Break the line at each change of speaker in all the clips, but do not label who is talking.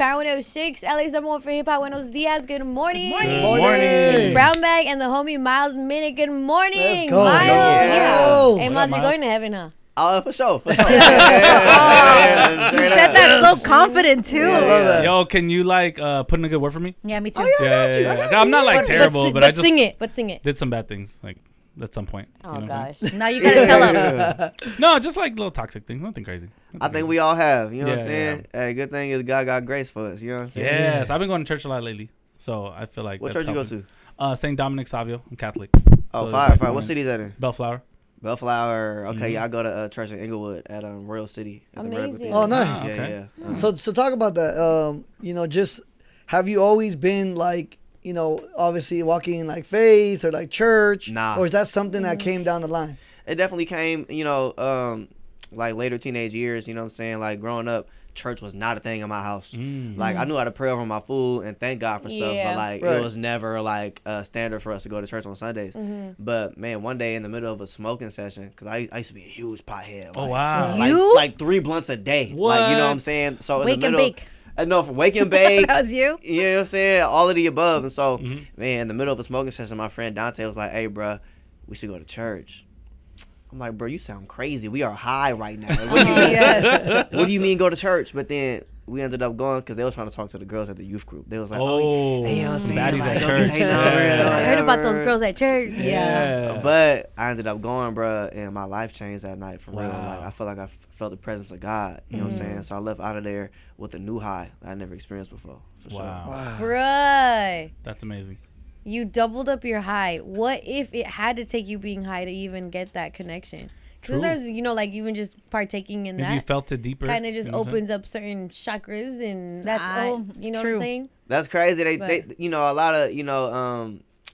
Power 106, LA's number one for hip hop. Buenos dias. Good morning.
Good morning.
It's Brown Bag and the homie Miles Minnick. Good morning.
Let's go.
Miles.
Yeah.
Hey, Miles, you're going to heaven, huh?
For sure.
You said that so confident too.
I love that.
Yo, can you put in a good word for me?
Yeah, me too.
Yeah. I'm not like terrible, but I just
sing it. But sing it.
did some bad things like at some point.
Oh,
you know what I'm
gosh.
Now you gotta tell them.
saying? No, just like little toxic things, nothing crazy.
I think we all have. You know what I'm
Yeah,
saying? Hey, good thing is God got grace for us. You know what I'm saying?
Yes, I've been going to church a lot lately, so I feel like.
What
that's
church you go
helping.
to?
St. Dominic Savio. I'm Catholic.
Oh,
So
fire,
it's like
fire. What
going-
city is that in?
Bellflower.
Bellflower. Okay,
Mhm.
yeah, I go to church in Inglewood at Royal City. At the Red
Amazing.
Cathedral.
Oh, nice.
Yeah,
Okay.
yeah.
So talk about that. Just have you always been like, obviously walking in like faith or like church?
Nah.
Or is that something that came down the line?
It definitely came, like later teenage years, you know what I'm saying? Like growing up, church was not a thing in my house. Like I knew how to pray over my food and thank God for stuff,
Yeah.
but like
Right.
it was never like a standard for us to go to church on Sundays. But man, one day in the middle of a smoking session, because I used to be a huge pothead.
Oh
like,
wow.
Like,
You?
like 3 blunts a day. Like, you know what I'm
What?
saying? So
Wake
in the
and
middle,
bake.
No, for wake and bake.
That was you?
You know what I'm saying? All of the above. And so,
Mhm.
man, in the middle of a smoking session, my friend Dante was like, hey, bro, we should go to church. I'm like, bro, you sound crazy. We are high right now. Like, what, do you mean,
Yes.
what do you mean go to church? But then we ended up going because they was trying to talk to the girls at the youth group. They was like,
Oh,
hey, yo, see,
baddies
like,
at
yo,
church.
hey, no,
Yeah.
real,
I heard about those
whatever.
girls at church.
Yeah.
But I ended up going, bro, and my life changed that night for real.
Wow.
Like I felt like I felt the presence of God. You know what I'm saying? So I left out of there with a new high that I never experienced before. For sure.
Wow.
Bruh.
That's amazing.
You doubled up your high. What if it had to take you being high to even get that connection?
True.
Sometimes, even just partaking in
Maybe you
that
felt it deeper.
kind of just
you know what I'm saying?
opens up certain chakras, and
That's all
you know what
true.
I'm saying?
That's crazy. They
But-
a lot of,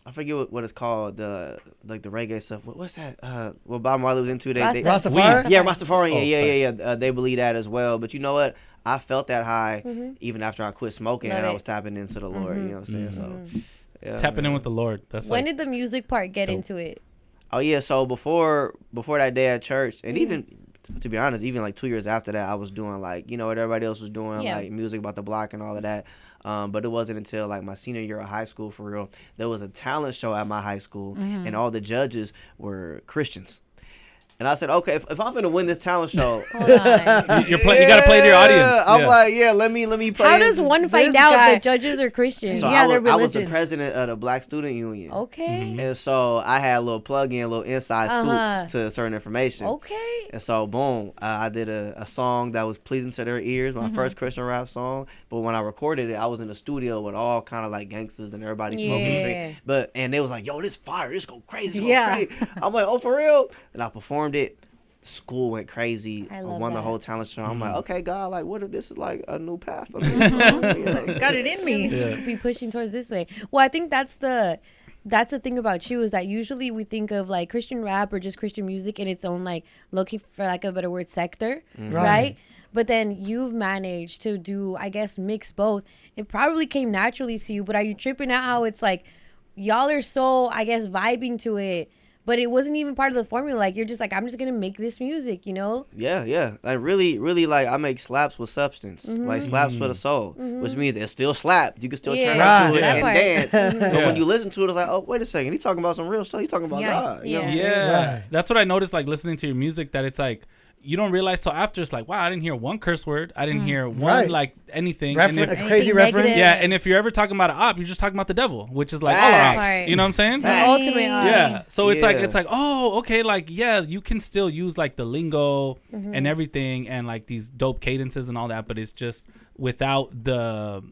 I forget what it's called, the reggae stuff. What's that? What Bob Marley was into?
Rastafari?
Yeah, Rastafarian.
Oh,
yeah. They believe that as well. But you know what? I felt that high even after I quit smoking
Love
and I
it.
was tapping into the Lord. You know what I'm saying? So, yeah,
Tapping
man.
in with the Lord. That's
When
like,
did the music part get
dope.
into it?
Oh yeah, so before that day at church, and even to be honest, even like 2 years after that, I was doing like what everybody else was doing,
Yeah.
like music about the block and all of that. But it wasn't until like my senior year of high school, for real, there was a talent show at my high school, and all the judges were Christians. And I said, okay, if I'm gonna win this talent show,
Hold on.
you gotta play to your audience.
I'm
Yeah.
like, let me play.
How does one find
This
out
guy-
the judges are Christian?
So
Yeah,
I
they're
was the
religion.
president of the Black Student Union.
Okay.
And so I had a little plug-in, little inside scoops to certain information.
Okay.
And so, boom, I did a song that was pleasing to their ears, my first Christian rap song. But when I recorded it, I was in the studio with all kind of like gangsters and everybody smoking.
Yeah.
And drink. And they was like, yo, this fire, this go crazy, this
Yeah.
go crazy. I'm like, oh, for real? And I performed it. School went crazy.
I
I
love
won the
that.
whole talent show. I'm like,
Mm-hmm.
okay, God, like, what if this is like a new path for me? So, you know,
Got it in me.
Yeah.
Be pushing towards this way. Well, I think that's the thing about you, is that usually we think of like Christian rap or just Christian music in its own, like, looking for like a better word, sector, right? But then you've managed to do, I guess, mix both. It probably came naturally to you, but are you tripping out how it's like y'all are so, I guess, vibing to it, but it wasn't even part of the formula? Like, you're just like, I'm just gonna make this music,
Yeah. Like really, like I make slaps with substance, like slaps for the soul, which means it's still slapped. You can still turn
Yeah,
up to it
that
and
part.
dance. But
Yeah.
when you listen to it, it's like, oh, wait a second, he talking about some real stuff. He talking about
Yes.
God. You know what I'm
Yeah.
saying?
Yeah,
Right.
that's what I noticed. Like listening to your music, that it's like you don't realize till after. It's like, wow, I didn't hear one curse word. I didn't hear one
Right.
like anything.
A crazy
Anything
reference.
negative.
Yeah, and if you're ever talking about an op, you're just talking about the devil, which is like all
Facts.
ops. You know what I'm saying?
The ultimate.
Yeah. So it's
Yeah.
like, oh, okay, like yeah, you can still use like the lingo and everything and like these dope cadences and all that, but it's just without the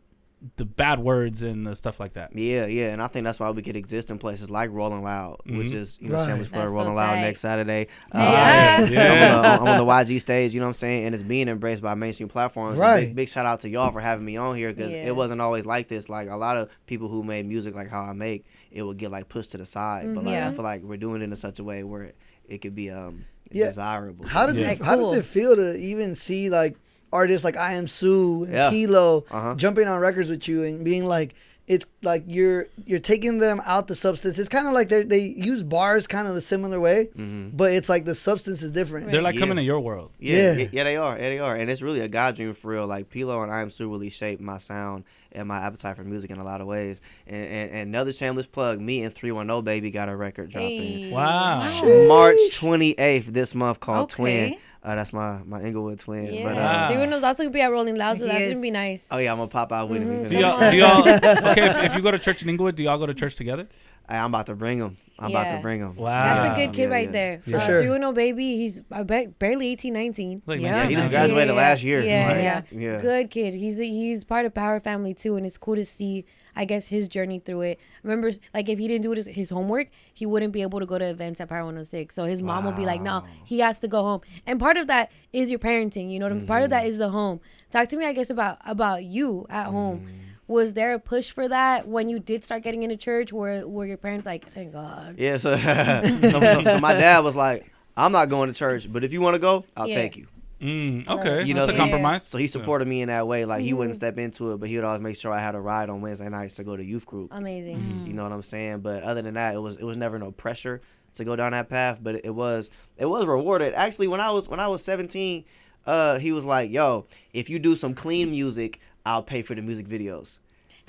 bad words and the stuff like that.
Yeah, and I think that's why we could exist in places like Rolling Loud, which is,
Right.
Sandwich Plug
That's so
Rolling Loud
tight.
next Saturday.
Yeah.
I'm on the YG stage, you know what I'm saying, and it's being embraced by mainstream platforms.
Right.
Big shout out to y'all for having me on here, because
Yeah.
it wasn't always like this. Like a lot of people who made music like how I make, it would get like pushed to the side. But like
Yeah.
I feel like we're doing it in such a way where it could be
Yeah.
desirable.
How does
Yeah.
it how
Cool.
does it feel to even see like artists like I Am Sue and
Yeah.
Kilo
Uh-huh.
jumping on records with you and being like, it's like you're taking them out the substance. It's kind of like they use bars kind of the similar way, but it's like the substance is different.
They're like coming to your world.
Yeah, they are. Yeah, they are. And it's really a God dream for real. Like Pilo and I Am Sue really shaped my sound and my appetite for music in a lot of ways. And another shameless plug, me and 310 Baby got a record dropping.
Hey.
Wow.
March 28th this month called
Okay.
Twin. That's my Inglewood twin.
Yeah.
But,
Wow.
Dude was also gonna be at Rolling Loud, so
He
that's
is.
gonna be nice.
oh yeah, I'm gonna pop out with him.
Do y'all okay, if you go to church in Inglewood, do y'all go to church together?
I'm about to bring him. I'm about
Yeah.
to bring him.
Wow.
That's a good kid
Yeah,
right
yeah.
there.
For sure.
310 Baby, he's I bet barely 18, 19.
Like,
Yeah.
man,
He just
yeah.
graduated last year.
Yeah,
Right?
yeah.
Yeah.
Good kid. He's part of Power Family too, and it's cool to see, I guess, his journey through it. Remember, like if he didn't do his homework, he wouldn't be able to go to events at Power 106. So his mom will be like, no, he has to go home. And part of that is your parenting. You know what I mean? Part of that is the home. Talk to me, I guess, about you at home. Was there a push for that when you did start getting into church? Were your parents like, thank God?
Yeah, so, so my dad was like, I'm not going to church, but if you want to go, I'll
Yeah.
take you.
Okay.
You know,
That's a
so
compromise.
So he supported me in that way. Like, he wouldn't step into it, but he would always make sure I had a ride on Wednesday nights to go to youth group.
Amazing.
You know what I'm saying? But other than that, it was never no pressure to go down that path, but it was rewarded. Actually, when I was 17, he was like, yo, if you do some clean music, I'll pay for the music videos.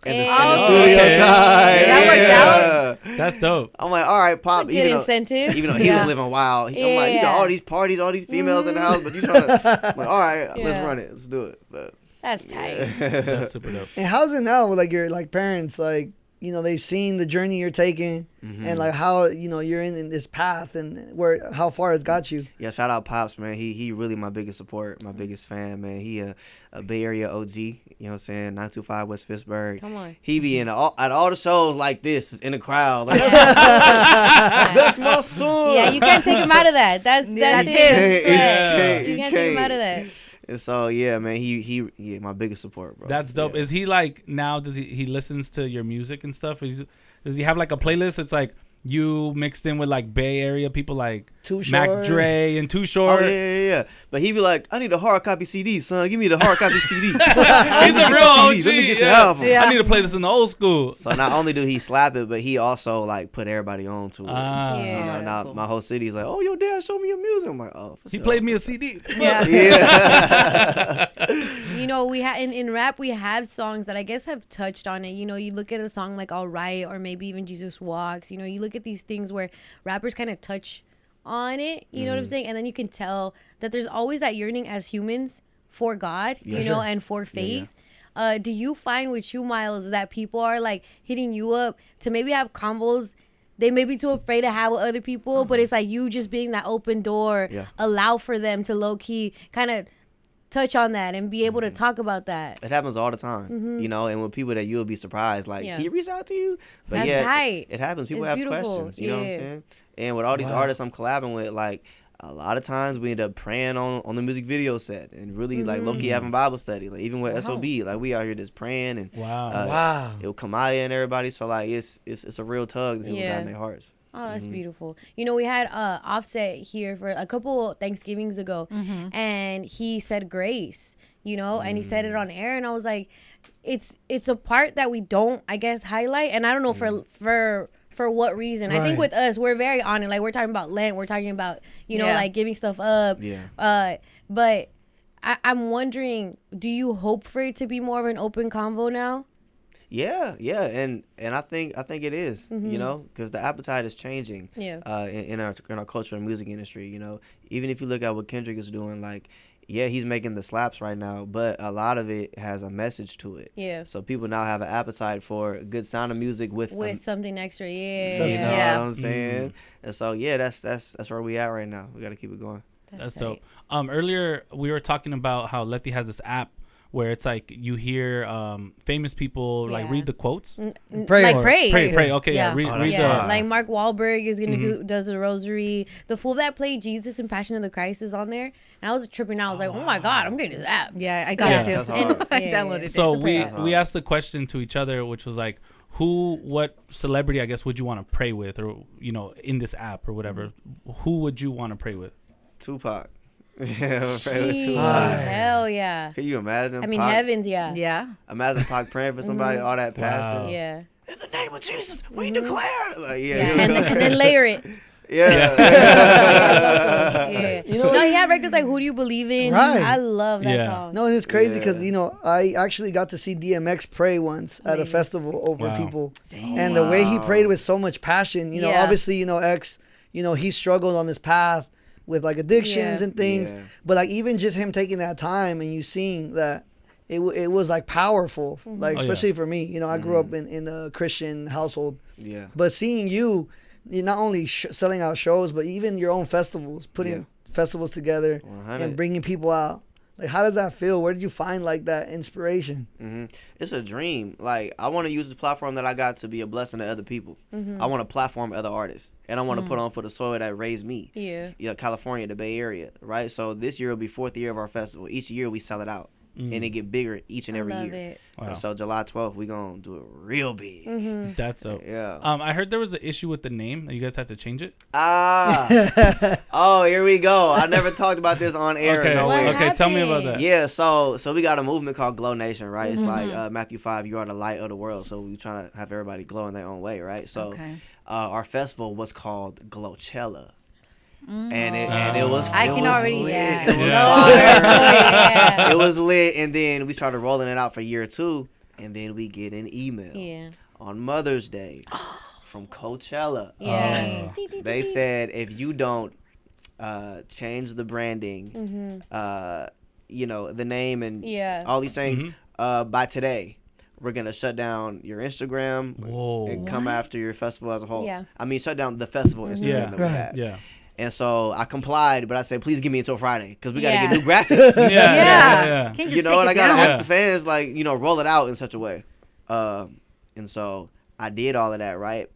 And the studio
okay.
guy.
That worked
That's dope.
I'm like, all right, Pop.
Good incentive.
Even though he
Yeah.
was living wild. I'm like, you got all these parties, all these females in the house, but you trying to, I'm like, all right, let's
Yeah.
run it. Let's do it. But
That's tight.
That's super dope.
And how's it now with like your like parents, like, you know, they seen the journey you're taking and like how, you know, you're in this path and how far it's got you.
yeah, shout out Pops, man. He really my biggest support, my biggest fan, man. He a Bay Area OG, you know what I'm saying? 925 West Pittsburgh.
Come on.
He be at all the shows like this in the crowd. Like, that's my son.
Yeah, you can't take him out of that. That's
That's
it.
it.
That's
Yeah.
right. You can't take him out of that.
And so yeah, man, he my biggest support, bro.
That's dope.
Yeah.
Is he like now? Does he listens to your music and stuff? Does he have like a playlist? It's like you mixed in with like Bay Area people like
Too
Mac
Short.
Dre and Too
Oh
Short.
yeah. But he be like, I need a hard copy CD, son. Give me the hard copy CD.
He's a real OG.
Let me get your
yeah.
album.
Yeah.
I need to play this in the old school.
So not only do he slap it, but he also like put everybody on to it.
Ah.
Yeah.
You know,
that's
now
cool.
my whole city's like, oh, your dad showed me your music. I'm like, oh, for
He
sure.
played me a CD.
Yeah.
Yeah.
You know, we have in rap we have songs that I guess have touched on it. You know, you look at a song like All Right or maybe even Jesus Walks. You know, you look at these things where rappers kind of touch on it. You know what I'm saying? And then you can tell that there's always that yearning as humans for God.
Yeah,
you know,
sure.
and for faith. Do you find with you, Miles, that people are like hitting you up to maybe have combos? They may be too afraid to have with other people, but it's like you just being that open door,
Yeah.
allow for them to low key kind of touch on that and be able to talk about that.
It happens all the time, you know, and with people that you'll be surprised, like,
Yeah.
he reached out to you. But
That's
yeah,
tight.
it happens. People
It's
have
beautiful.
questions, you know what I'm
Yeah.
saying? And with all these artists I'm collabing with, like, a lot of times we end up praying on the music video set and really, like, low-key having Bible study. Like, even with SOB, like, we out here just praying and
Wow.
Wow.
it'll Kamaya and everybody. So, like, it's a real tug that people
Yeah.
got in their hearts.
Oh, that's beautiful. You know, we had Offset here for a couple Thanksgivings ago, and he said grace, you know, and he said it on air, and I was like, it's a part that we don't, I guess, highlight, and I don't know for what reason. I think
Right.
with us, we're very on it. Like, we're talking about Lent, we're talking about, you know,
Yeah.
like giving stuff up.
Yeah.
But I'm wondering, do you hope for it to be more of an open convo now?
Yeah, and I think it is, you know, because the appetite is changing.
Yeah.
In our culture and music industry, you know, even if you look at what Kendrick is doing, like, yeah, he's making the slaps right now, but a lot of it has a message to it.
Yeah.
So people now have an appetite for good sounding music with
Something extra, yeah.
you know
Yeah.
what I'm saying? And so yeah, that's where we at right now. We got to keep it going.
That's
tight.
dope. Earlier we were talking about how Letty has this app where it's like you hear famous people like
Yeah.
read the quotes.
Pray.
Like
Or
pray.
Okay, yeah.
Yeah.
Read,
Oh,
read
that's
Yeah,
fine.
like Mark Wahlberg is gonna does the rosary. The fool that played Jesus in Passion of the Christ is on there, and I was tripping out. I was like, oh my god, I'm getting this app.
Yeah, I got
Yeah.
it too.
That's hard.
I
Yeah,
downloaded
yeah.
it.
So
It's a
we
pretty-
we asked the question to each other, which was like, what celebrity I guess would you want to pray with, or you know, in this app or whatever, who would you want to pray with?
Tupac. Yeah, pray with two
Gee,
eyes.
hell yeah.
Can you imagine?
I mean,
Pac?
heavens, yeah.
Yeah.
Imagine Pac praying for somebody, all that passion.
Wow.
Yeah.
In the name of Jesus, we declare. Like,
Yeah.
yeah,
And then layer it.
yeah.
Yeah.
You know
No,
what?
he had records like "Who Do You Believe In."
Right.
I love that
Yeah.
song.
No, and it's crazy because
Yeah.
I actually got to see DMX pray once at a
Amazing.
festival over
Wow.
people, and the way he prayed with so much passion.
Yeah.
Obviously, X, he struggled on his path with like addictions
Yeah.
and things,
Yeah.
but like even just him taking that time and you seeing that. It was like powerful, like
Oh, yeah.
especially for me. I grew up in a Christian household,
Yeah.
but seeing you not only selling out shows, but even your own festivals, putting festivals together
100.
and bringing people out. Like, how does that feel? Where did you find like that inspiration?
It's a dream. Like, I want to use the platform that I got to be a blessing to other people. I want to platform other artists, and I want to put on for the soil that raised me.
Yeah.
California, the Bay Area, right? So this year will be 4th year of our festival. Each year we sell it out, and it get bigger each and every
Love
year.
it.
Wow.
And so July 12th, we gonna do it real big.
That's dope.
Yeah.
I heard there was an issue with the name. You guys had to change it.
Oh, here we go. I never talked about this on air.
Okay.
Nowhere.
What
Okay. Tell me about
happened?
that.
Yeah, so we got a movement called Glow Nation, right? It's like Matthew 5, you are the light of the world. So we trying to have everybody glow in their own way, right? So
Okay.
our festival was called Coachella. And it was
I
it
can
was
already-
lit.
yeah.
It was
Yeah.
it was lit, and then we started rolling it out for year 2, and then we get an email
Yeah.
on Mother's Day from Coachella.
Yeah.
They said if you don't change the branding, the name and
Yeah.
all these things by today, we're gonna shut down your Instagram
Whoa.
and come after your festival as a whole.
Yeah.
I mean, shut down the festival Instagram
Yeah.
that we
Right.
had.
Yeah.
And so I complied, but I said, please give me until Friday because we got to
Yeah.
get new graphics.
Yeah.
Yeah.
Yeah.
Can't just
You know,
take
and
it
I gotta
down.
ask the fans, like, roll it out in such a way. And so I did all of that, right?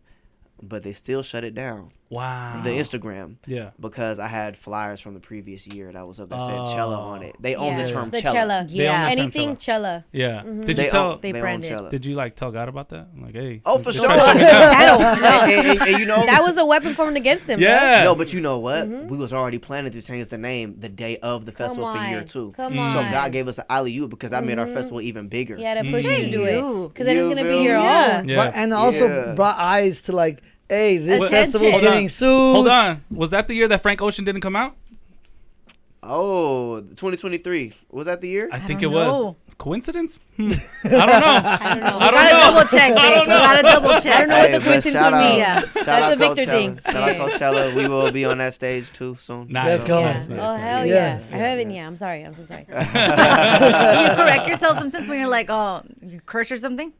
But they still shut it down,
Wow.
the Instagram,
Yeah.
because I had flyers from the previous year that was up that said
Oh.
Cella on it. They own the
Yeah.
term
The
Cella.
Cella.
They own
Yeah.
the term
Anything Cella.
Yeah. Did you
They
tell?
own,
They
they own
branded.
Cella.
Did you tell God about that? Like, hey.
Oh, for
just
sure.
try to shut me down.
And you know,
That was a weapon formed against him.
Yeah.
no, but you know what? We was already planning to change the name the day of the
Bro. Come
festival for year
on.
2.
Come
Mm.
on.
So God gave us an alley-oop because that made our festival even bigger.
Yeah, to push you to do
You.
it. Because then it's
You
going to
feel
be your
me?
Yeah.
own.
Yeah.
But, and also
Yeah.
brought eyes to like, hey, this
Attention.
festival's
Hold
getting
on.
sued.
Hold on. Was that the year that Frank Ocean didn't come out?
Oh, 2023. Was that the year?
I think it
don't
was.
know.
Coincidence? I don't know.
I don't know.
I don't
Gotta
know.
double check.
I don't know.
Gotta double check.
I don't know what the
but
coincidence
shout
would
out-
be.
Yeah.
shout
That's
out
a Victor
Coachella.
thing.
Shout out
Yeah.
Coachella. We will be on that stage too soon.
Nice.
Let's go.
Yeah.
Nice, nice,
Oh,
nice.
hell
Yes.
yeah. I haven't. Yeah, I'm sorry. I'm so sorry.
Do you correct yourself sometimes when you're like, oh, you curse or something?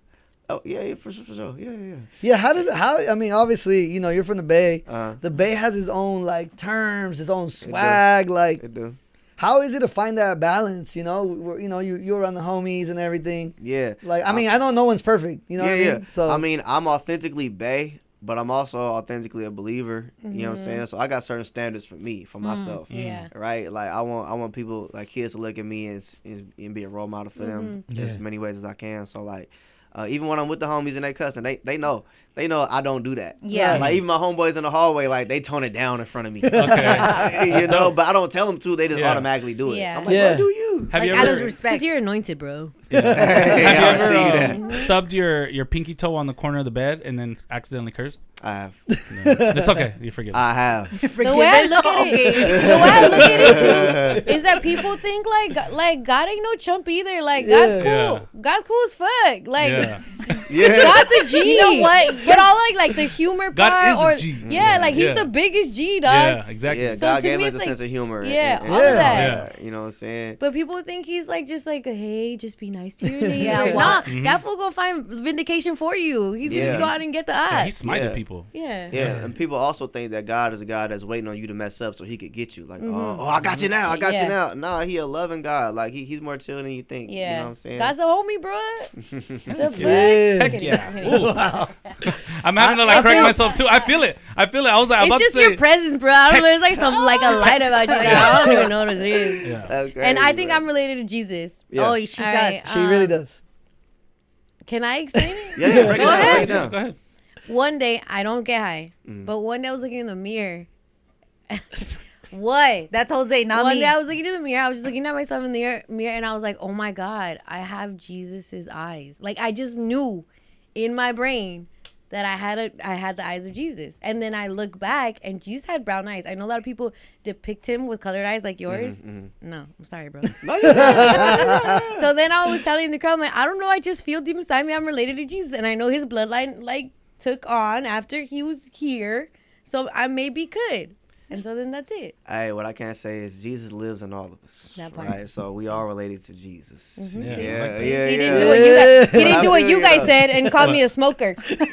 Oh yeah, for sure. Yeah.
Yeah, I mean, obviously, you're from the Bay.
Uh-huh.
The Bay has its own like terms, its own swag. Like,
It do.
how is it to find that balance? You're around the homies and everything.
Yeah.
Like, I mean, I know no one's perfect. You know what I mean?
Yeah.
So
I mean, I'm authentically Bay, but I'm also authentically a believer. You know what I'm saying? So I got certain standards for me, for myself.
Yeah.
Right? Like I want people, like kids, to look at me and be a role model for them as many ways as I can. So like, even when I'm with the homies and they cussing, they know I don't do that.
Yeah.
Like even my homeboys in the hallway, like they tone it down in front of me.
Okay.
But I don't tell them to. They just
Yeah.
automatically do it.
Yeah.
I'm like,
Yeah.
what do you?
Have you
Like, out of
ever
respect.
Because you're anointed, bro.
Hey, I see that.
stubbed your pinky toe on the corner of the bed and then accidentally cursed?
I have.
It's okay. You forgive.
I have.
The way I look at it, the way I look at it too, is that people think like God ain't no chump either. Like God's cool.
Yeah.
God's cool as fuck. Like
Yeah.
Yeah.
God's a G.
You know what?
But all like the humor
God
part,
is a
or
G.
yeah, like he's
Yeah.
the biggest G, dog.
Yeah, exactly.
Yeah,
So
God
to
gave
me,
us
it's
a
like-
sense of humor.
yeah,
and-
all
of
that.
You know what I'm saying?
But people think he's like just like, hey, just be nice to your neighbor.
Yeah,
Nah,
Mhm.
that fool gonna find vindication for you. He's
Yeah.
gonna go out and get the
Yeah, he
eyes.
smited
Yeah.
people.
Yeah.
Yeah, and people also think that God is a God that's waiting on you to mess up so he could get you. Like, oh, I got you now. I got
Yeah.
you now. Nah, he a loving God. Like, he's more chill than you think.
Yeah.
You know what I'm saying?
God's a homie, bro. The fuck?
Yeah.
Heck yeah. Ooh. I'm having to like correct
feel-
myself too. I feel it. I was like, I'm about
It's just
to say.
your presence, bro. I don't know. There's like something like a light about you. Like, I don't even know what it is.
Yeah.
That's
And I
crazy,
think
bro.
I'm related to Jesus.
Yeah.
Oh, she
All
does.
right,
She really does.
Can I explain it?
Yeah, break it
Go
down.
ahead.
Break it down.
Go ahead.
One day, I don't get high,
Mm.
but one day I was looking in the mirror.
What? That's Jose, not
One
me.
day I was looking in the mirror. I was just looking at myself in the mirror, and I was like, "Oh my God, I have Jesus's eyes." Like I just knew in my brain that I had the eyes of Jesus. And then I look back, and Jesus had brown eyes. I know a lot of people depict him with colored eyes like yours. No, I'm sorry, bro. So then I was telling the crowd, I'm like, I don't know. I just feel deep inside me I'm related to Jesus, and I know his bloodline like took on after he was here, so I maybe could. And so then that's it.
Hey, what I can say is Jesus lives in all of us.
That part.
Right? So we are related to Jesus.
Yeah.
See?
Yeah,
See?
yeah,
He didn't
yeah.
do what you guys. He didn't do what you
Yeah.
guys said and called me a smoker. See? He didn't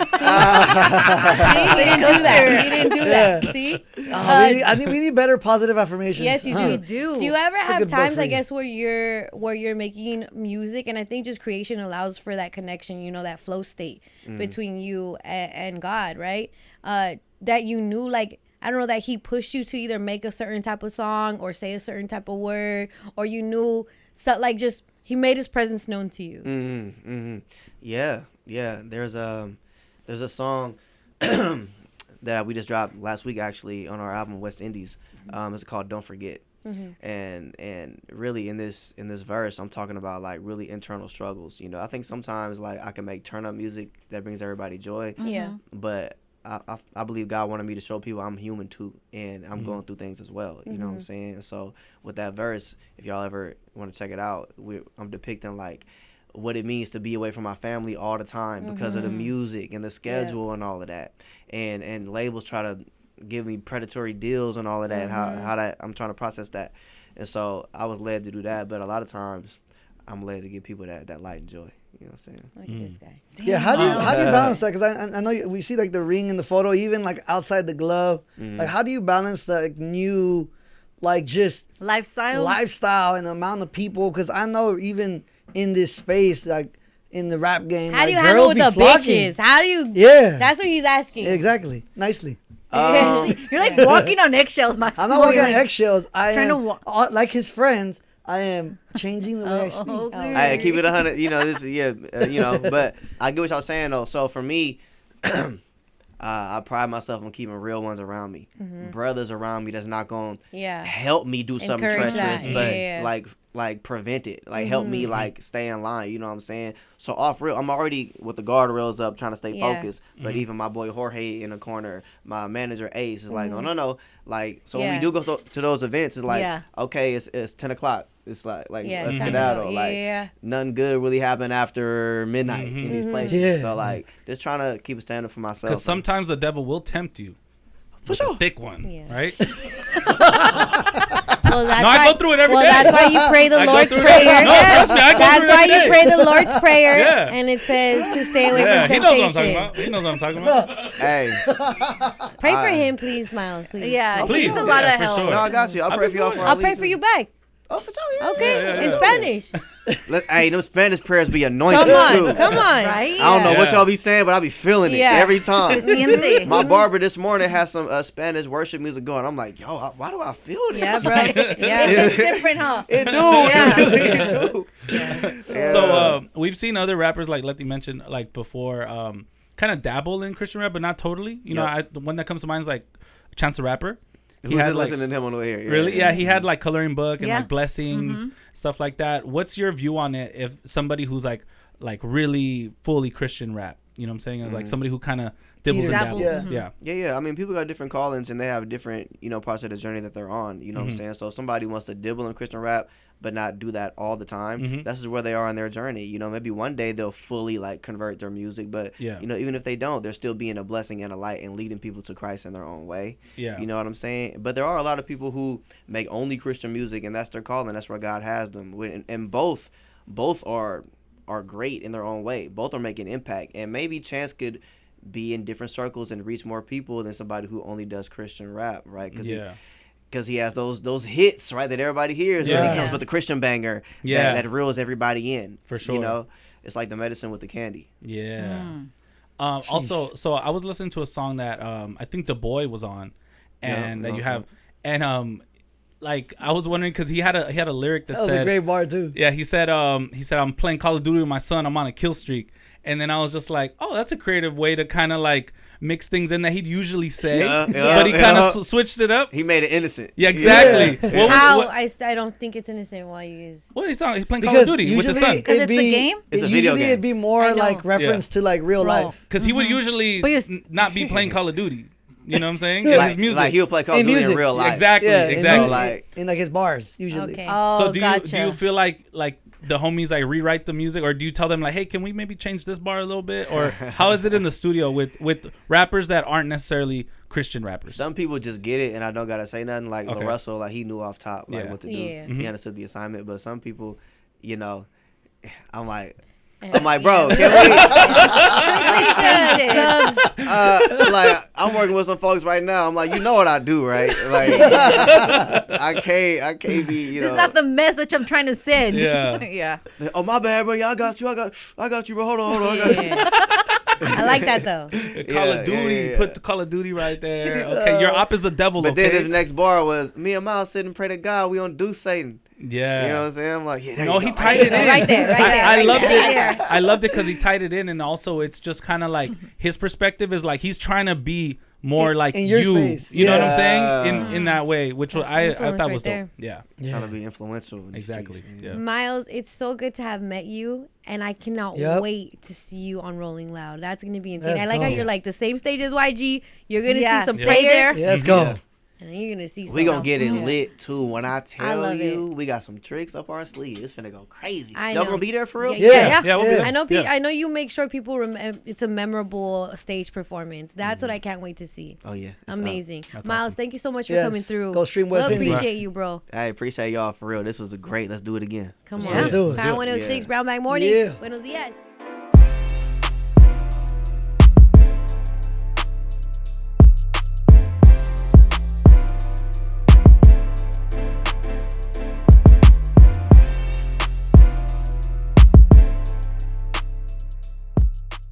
do that. He didn't do that. See?
I think we need better positive affirmations.
Yes, you do.
Huh.
We do.
Do you ever
a
have
good book
times,
for
I
you.
guess, where you're making music, and I think just creation allows for that connection, you know, that flow state between you and God, right? That you knew, like, I don't know, that he pushed you to either make a certain type of song or say a certain type of word, or you knew, so, like, just he made his presence known to you.
Yeah. There's a song that we just dropped last week actually on our album West Indies. It's called Don't Forget. And really in this verse I'm talking about like really internal struggles. You know, I think sometimes like I can make turn up music that brings everybody joy.
Yeah.
But I believe God wanted me to show people I'm human too, and I'm going through things as well. You know what I'm saying? And so with that verse, if y'all ever want to check it out, I'm depicting like what it means to be away from my family all the time because of the music and the schedule and all of that. And labels try to give me predatory deals and all of that, and how that I'm trying to process that. And so I was led to do that, but a lot of times I'm led to give people that light and joy. You know what I'm saying?
Look at this guy.
Yeah, how do you balance that? Because I know we see like the ring in the photo, even like outside the glove. Like, how do you balance the like, new, like just
lifestyle
and the amount of people? Because I know even in this space, like in the rap game,
How do you
like,
handle
girls
with
be
the
flocking.
bitches? How do you?
Yeah,
That's what he's asking.
exactly. Nicely.
You're like walking on eggshells, Max.
I'm not walking on eggshells. I
Trying
am
to
like his friends. I am changing the way I speak.
okay.
I keep it 100. You know this. Yeah. You know. But I get what y'all saying though. So for me, I pride myself on keeping real ones around me, brothers around me that's not gonna help me do something
Encourage
treacherous,
that.
but
Yeah.
like prevent it, like help me like stay in line. You know what I'm saying? So off real, I'm already with the guardrails up, trying to stay focused. But even my boy Jorge in the corner, my manager Ace is like, no. Like so when we do go to those events, it's like okay, it's 10 o'clock. It's like let's
it's
get
time to
out
go.
of like nothing good really happened after midnight in these places.
Yeah.
So like just trying to keep a standard for myself.
Because sometimes the devil will tempt you.
For sure.
A thick one, right?
Well, that's
No, I go through it every day.
That's why you pray the
I go
Lord's
through it
Prayer.
every- No, trust me, I go
That's
through it
why
every
you
day.
pray the Lord's Prayer,
Yeah.
and it says to stay away
Yeah,
from
he knows what I'm
temptation.
talking about. He knows what I'm talking about.
Hey,
Pray for him, please, Miles. Please.
Yeah,
Please,
he's a lot of
for
help.
sure.
no, I got you. I'll
I'll
pray
be
for y'all
fine.
for
I'll pray for you back.
Oh, for sure. Yeah.
Okay,
yeah,
in
yeah.
Spanish.
Hey, them Spanish prayers be anointed
Come on,
too.
come on.
Right?
I don't know what
Yeah.
y'all be saying, but I be feeling it
Yeah.
every time.
Siente.
My barber this morning had some Spanish worship music going. I'm like, yo, why do I feel this?
Yeah, bro. Yeah.
It's different, huh?
It do.
Yeah.
It do. Yeah.
So we've seen other rappers like Letty mentioned like before, kind of dabble in Christian rap, but not totally. You know, the one that comes to mind is like Chance the Rapper.
He was listening to him on the way here.
Really? Yeah, he had like Coloring Book and
Yeah.
like Blessings, stuff like that. What's your view on it if somebody who's like really fully Christian rap, you know what I'm saying? Like somebody who kind of dibbles and
Dabbles.
dabbles.
Yeah.
Yeah. I mean, people got different callings and they have different, parts of the journey that they're on. You know what I'm saying? So if somebody wants to dibble in Christian rap, but not do that all the time, that's just where they are in their journey. You know, maybe one day they'll fully like convert their music, but even if they don't, they're still being a blessing and a light and leading people to Christ in their own way.
Yeah.
You know what I'm saying? But there are a lot of people who make only Christian music and that's their calling. That's where God has them. And both are great in their own way. Both are making impact. And maybe Chance could be in different circles and reach more people than somebody who only does Christian rap, right? Because he has those hits, right, that everybody hears when he comes with the Christian banger that reels everybody in.
For sure.
It's like the medicine with the candy.
Yeah. Also, so I was listening to a song that I think The Boy was on, and that you have, and like I was wondering because he had a lyric that
That was
said,
a great bar too.
yeah, he said I'm playing Call of Duty with my son. I'm on a kill streak. And then I was just like, oh, that's a creative way to kind of like mix things in that he'd usually say,
Yeah,
but he kind of switched it up.
He made it innocent.
Yeah, exactly.
Yeah.
I don't think it's innocent. Why you guys?
What he's talking? He's playing Call of Duty with his son.
Because it's a game?
It's a video game.
It'd be more like reference to like real life.
Because he would usually not be playing Call of Duty. You know what I'm saying?
Like,
His music.
like he would play Call of Duty in real life.
Exactly.
Yeah,
Exactly.
Like
in like his bars usually.
Okay.
Oh,
So do
gotcha.
you feel like the homies like rewrite the music, or do you tell them like, hey, can we maybe change this bar a little bit, or how is it in the studio with rappers that aren't necessarily Christian rappers?
Some people just get it, and I don't gotta say nothing. Like
Okay.
Russell, like he knew off top like what to do.
Yeah.
He understood the assignment. But some people, you know, I'm like, bro, can we?
Please change it.
Like I'm working with some folks right now. I'm like, you know what I do, right? Like I can't be, you know.
It's not the message I'm trying to send.
Yeah.
Yeah.
Oh my bad, bro. Yeah, I got you, bro. Hold on. I got you.
I like that though.
Call of Duty. Put the Call of Duty right there. Okay, your op is the devil.
But
okay?
then his next bar was me and Miles sit and pray to God. We don't do Satan.
Yeah.
You know what I'm saying? I'm like, yeah.
No, he
go.
tied it in.
Right there, right there,
I
right
loved
there.
it. I loved it because he tied it in, and also it's just kind of like his perspective is like he's trying to be more like
in your
you.
space.
You know what I'm
Yeah.
saying? In that way, which was,
That's
I
influence
thought
right
was
there.
dope. Yeah.
Trying to be influential. In these
Exactly.
streets,
Yeah.
Miles, it's so good to have met you, and I cannot
Yep.
wait to see you on Rolling Loud. That's gonna be insane.
Let's
I like how
go.
you're like the same stage as YG. You're gonna
Yes.
see some
Stay
prayer,
there.
Yeah, let's go.
Yeah.
and then you're gonna see.
We gonna
some-
get it lit too. When I tell
love
you, we got some tricks up our sleeve. It's finna go crazy.
I
Y'all
know.
gonna be there for real?
Yeah.
Yeah, we'll be there.
I know.
Yeah.
I know you make sure people it's a memorable stage performance. That's what I can't wait to see.
Oh yeah. It's
Amazing,
That's
Miles.
awesome.
Thank you so much for
Yes.
coming through.
Go stream
We
West Indies.
appreciate you, bro.
up. I appreciate y'all for real. This was a great. Let's do it again.
Come
Yeah.
on,
Let's do it.
Power 106,
Yeah.
Brown Bag Mornings.
Yeah.
Buenos dias.